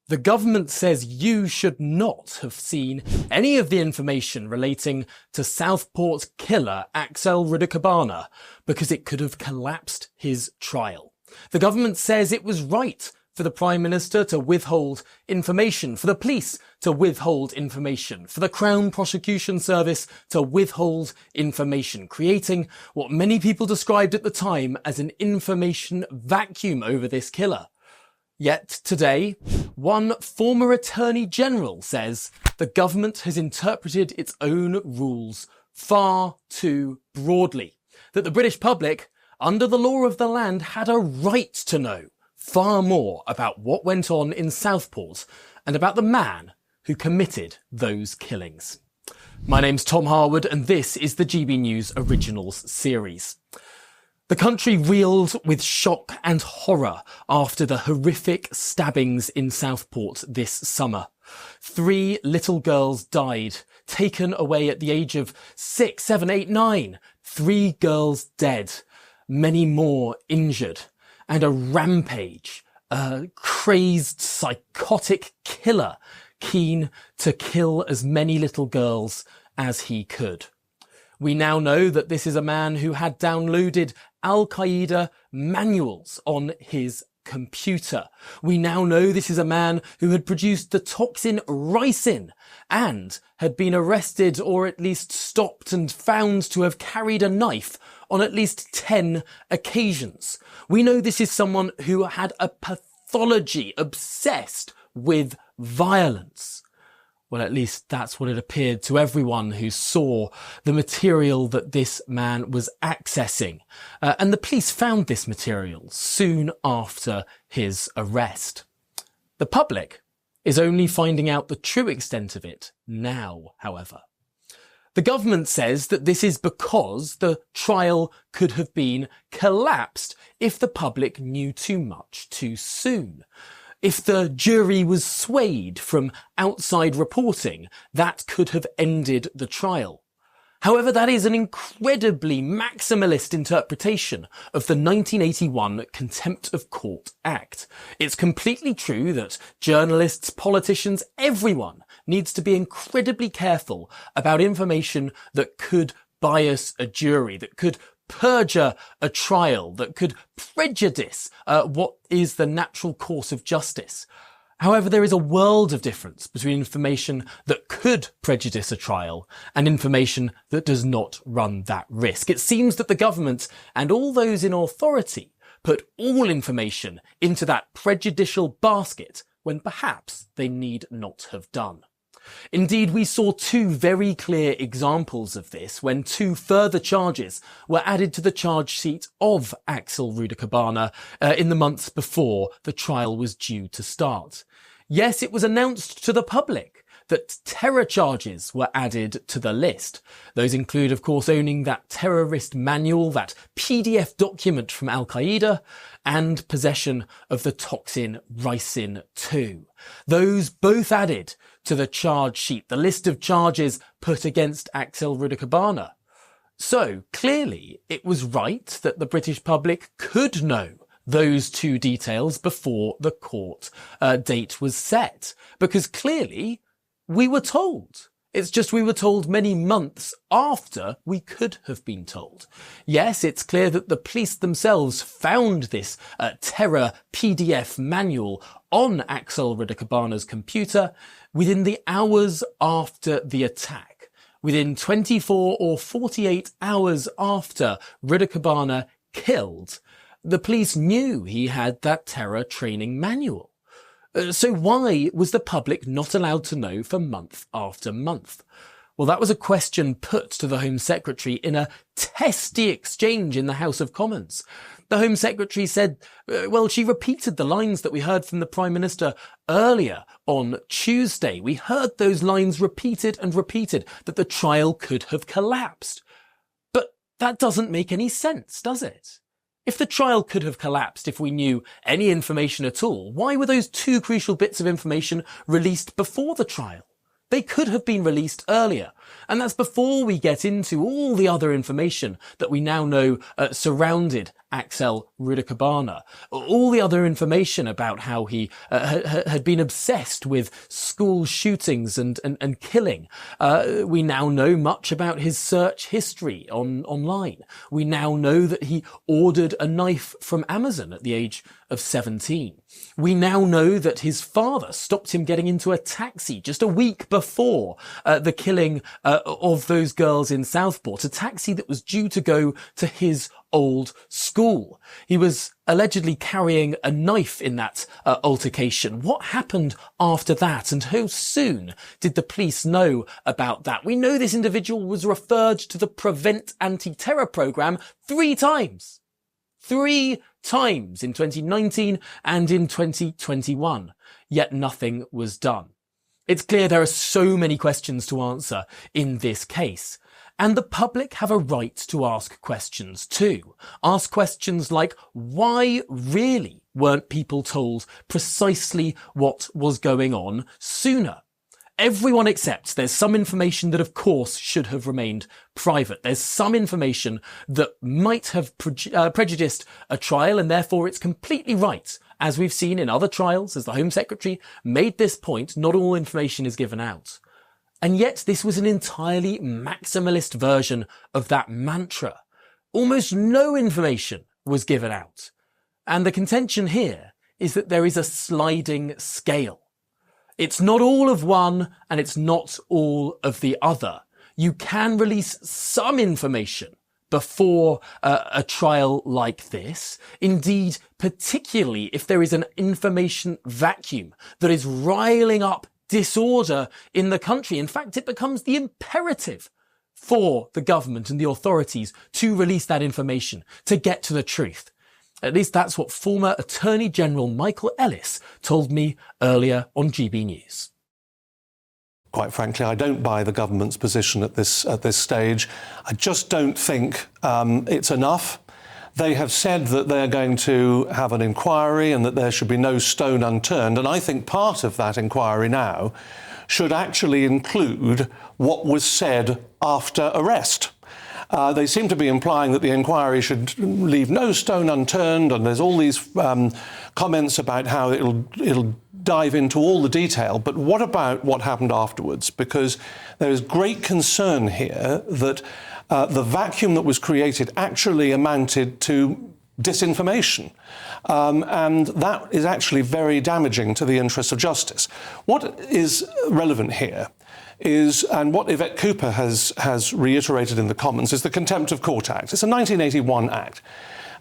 The government says you should not have seen any of the information relating to Southport killer Axel Rudakubana because it could have collapsed his trial. The government says it was right for the Prime Minister to withhold information, for the police to withhold information, for the Crown Prosecution Service to withhold information, creating what many people described at the time as an information vacuum over this killer. Yet today, one former Attorney General says the government has interpreted its own rules far too broadly, that the British public, under the law of the land, had a right to know far more about what went on in Southport and about the man who committed those killings. My name's Tom Harwood and this is the GB News Originals series. The country reeled with shock and horror after the horrific stabbings in Southport this summer. 3 little girls died, taken away at the age of 6, 7, 8, 9. 3 girls dead, many more injured, and a rampage, a crazed, psychotic killer keen to kill as many little girls as he could. We now know that this is a man who had downloaded Al-Qaeda manuals on his computer. We now know this is a man who had produced the toxin ricin and had been arrested or at least stopped and found to have carried a knife on at least 10 occasions. We know this is someone who had a pathology obsessed with violence. Well, at least that's what it appeared to everyone who saw the material that this man was accessing. And the police found this material soon after his arrest. The public is only finding out the true extent of it now, however. The government says that this is because the trial could have been collapsed if the public knew too much too soon. If the jury was swayed from outside reporting, that could have ended the trial. However, that is an incredibly maximalist interpretation of the 1981 Contempt of Court Act. It's completely true that journalists, politicians, everyone needs to be incredibly careful about information that could bias a jury, that could perjure a trial, that could prejudice what is the natural course of justice. However, there is a world of difference between information that could prejudice a trial and information that does not run that risk. It seems that the government and all those in authority put all information into that prejudicial basket when perhaps they need not have done. Indeed, we saw 2 very clear examples of this when 2 further charges were added to the charge sheet of Axel Rudakubana in the months before the trial was due to start. Yes, it was announced to the public that terror charges were added to the list. Those include, of course, owning that terrorist manual, that PDF document from Al-Qaeda, and possession of the toxin ricin 2. Those both added to the charge sheet, the list of charges put against Axel Rudakubana. So, clearly, it was right that the British public could know those 2 details before the court date was set, because clearly we were told. It's just we were told many months after we could have been told. Yes, it's clear that the police themselves found this terror PDF manual on Axel Rudakubana's computer within the hours after the attack. Within 24 or 48 hours after Rudakubana killed, the police knew he had that terror training manual. So why was the public not allowed to know for month after month? Well, that was a question put to the Home Secretary in a testy exchange in the House of Commons. The Home Secretary said, she repeated the lines that we heard from the Prime Minister earlier on Tuesday. We heard those lines repeated and repeated, that the trial could have collapsed. But that doesn't make any sense, does it? If the trial could have collapsed if we knew any information at all, why were those 2 crucial bits of information released before the trial? They could have been released earlier. And that's before we get into all the other information that we now know surrounded Axel Rudakubana. All the other information about how he had been obsessed with school shootings and killing. We now know much about his search history online. We now know that he ordered a knife from Amazon at the age of 17. We now know that his father stopped him getting into a taxi just a week before the killing of those girls in Southport, a taxi that was due to go to his old school. He was allegedly carrying a knife in that altercation. What happened after that, and how soon did the police know about that? We know this individual was referred to the Prevent Anti-Terror Programme 3 times. 3 times in 2019 and in 2021, yet nothing was done. It's clear there are so many questions to answer in this case, and the public have a right to ask questions too. Ask questions like, why really weren't people told precisely what was going on sooner? Everyone accepts there's some information that of course should have remained private. There's some information that might have prejudiced a trial, and therefore it's completely right. As we've seen in other trials, as the Home Secretary made this point, not all information is given out. And yet this was an entirely maximalist version of that mantra. Almost no information was given out. And the contention here is that there is a sliding scale. It's not all of one and it's not all of the other. You can release some information before a trial like this. Indeed, particularly if there is an information vacuum that is riling up disorder in the country. In fact, it becomes the imperative for the government and the authorities to release that information, to get to the truth. At least that's what former Attorney General Michael Ellis told me earlier on GB News. Quite frankly, I don't buy the government's position at this stage. I just don't think it's enough. They have said that they're going to have an inquiry and that there should be no stone unturned. And I think part of that inquiry now should actually include what was said after arrest. They seem to be implying that the inquiry should leave no stone unturned, and there's all these comments about how it'll dive into all the detail. But what about what happened afterwards? Because there is great concern here that the vacuum that was created actually amounted to disinformation. And that is actually very damaging to the interests of justice. What is relevant here is, and what Yvette Cooper has reiterated in the Commons, is the Contempt of Court Act. It's a 1981 Act.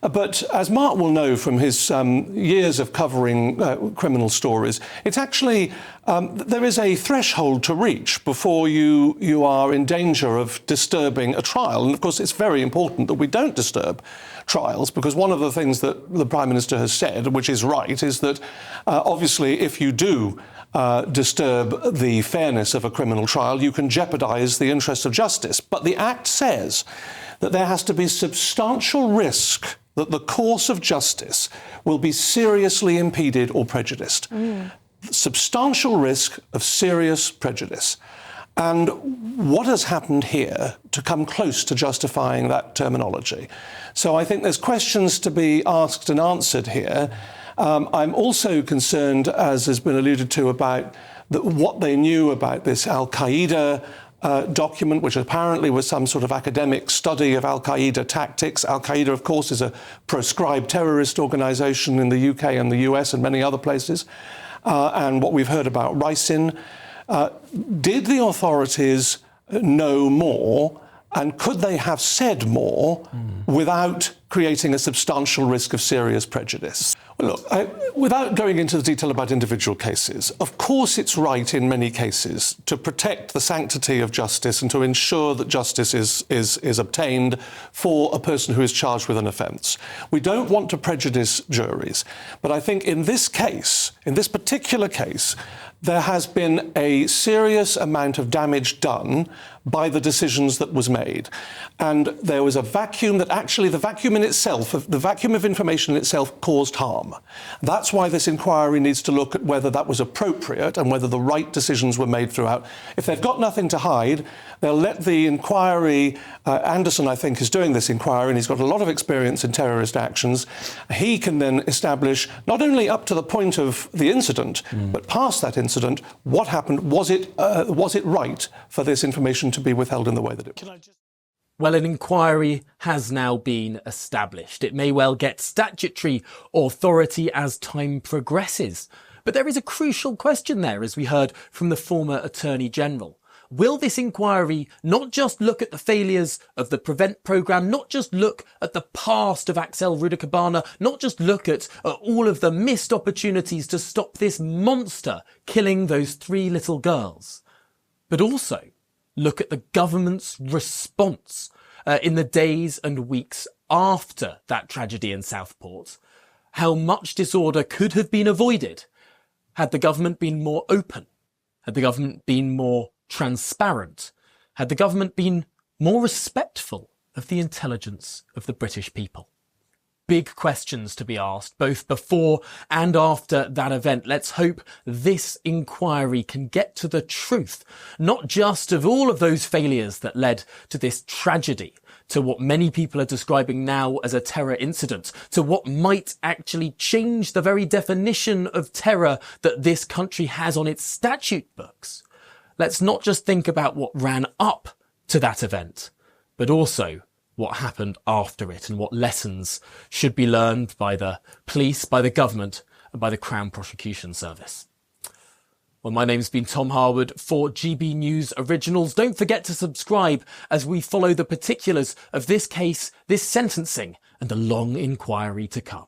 But as Mark will know from his years of covering criminal stories, it's actually, there is a threshold to reach before you are in danger of disturbing a trial. And of course, it's very important that we don't disturb trials, because one of the things that the Prime Minister has said, which is right, is that obviously if you do disturb the fairness of a criminal trial, you can jeopardise the interests of justice. But the Act says that there has to be substantial risk that the course of justice will be seriously impeded or prejudiced. Substantial risk of serious prejudice. And what has happened here to come close to justifying that terminology? So I think there's questions to be asked and answered here. I'm also concerned, as has been alluded to, about what they knew about this Al-Qaeda document, which apparently was some sort of academic study of Al-Qaeda tactics. Al-Qaeda, of course, is a proscribed terrorist organisation in the UK and the US and many other places. And what we've heard about ricin. Did the authorities know more, and could they have said more without creating a substantial risk of serious prejudice? Well, look, without going into the detail about individual cases, of course it's right in many cases to protect the sanctity of justice and to ensure that justice is obtained for a person who is charged with an offence. We don't want to prejudice juries. But I think in this case, in this particular case, there has been a serious amount of damage done by the decisions that was made. And there was a vacuum that actually the vacuum in itself, the vacuum of information in itself caused harm. That's why this inquiry needs to look at whether that was appropriate and whether the right decisions were made throughout. If they've got nothing to hide, they'll let the inquiry, Anderson, I think, is doing this inquiry, and he's got a lot of experience in terrorist actions. He can then establish, not only up to the point of the incident, but past that incident, what happened. Was it right for this information to be withheld in the way that it was? Well, an inquiry has now been established. It may well get statutory authority as time progresses. But there is a crucial question there, as we heard from the former Attorney General. Will this inquiry not just look at the failures of the Prevent programme, not just look at the past of Axel Rudakubana, not just look at all of the missed opportunities to stop this monster killing those 3 little girls, but also look at the government's response in the days and weeks after that tragedy in Southport? How much disorder could have been avoided had the government been more open, had the government been more transparent, had the government been more respectful of the intelligence of the British people? Big questions to be asked, both before and after that event. Let's hope this inquiry can get to the truth, not just of all of those failures that led to this tragedy, to what many people are describing now as a terror incident, to what might actually change the very definition of terror that this country has on its statute books. Let's not just think about what ran up to that event, but also what happened after it and what lessons should be learned by the police, by the government, and by the Crown Prosecution Service. Well, my name's been Tom Harwood for GB News Originals. Don't forget to subscribe as we follow the particulars of this case, this sentencing, and the long inquiry to come.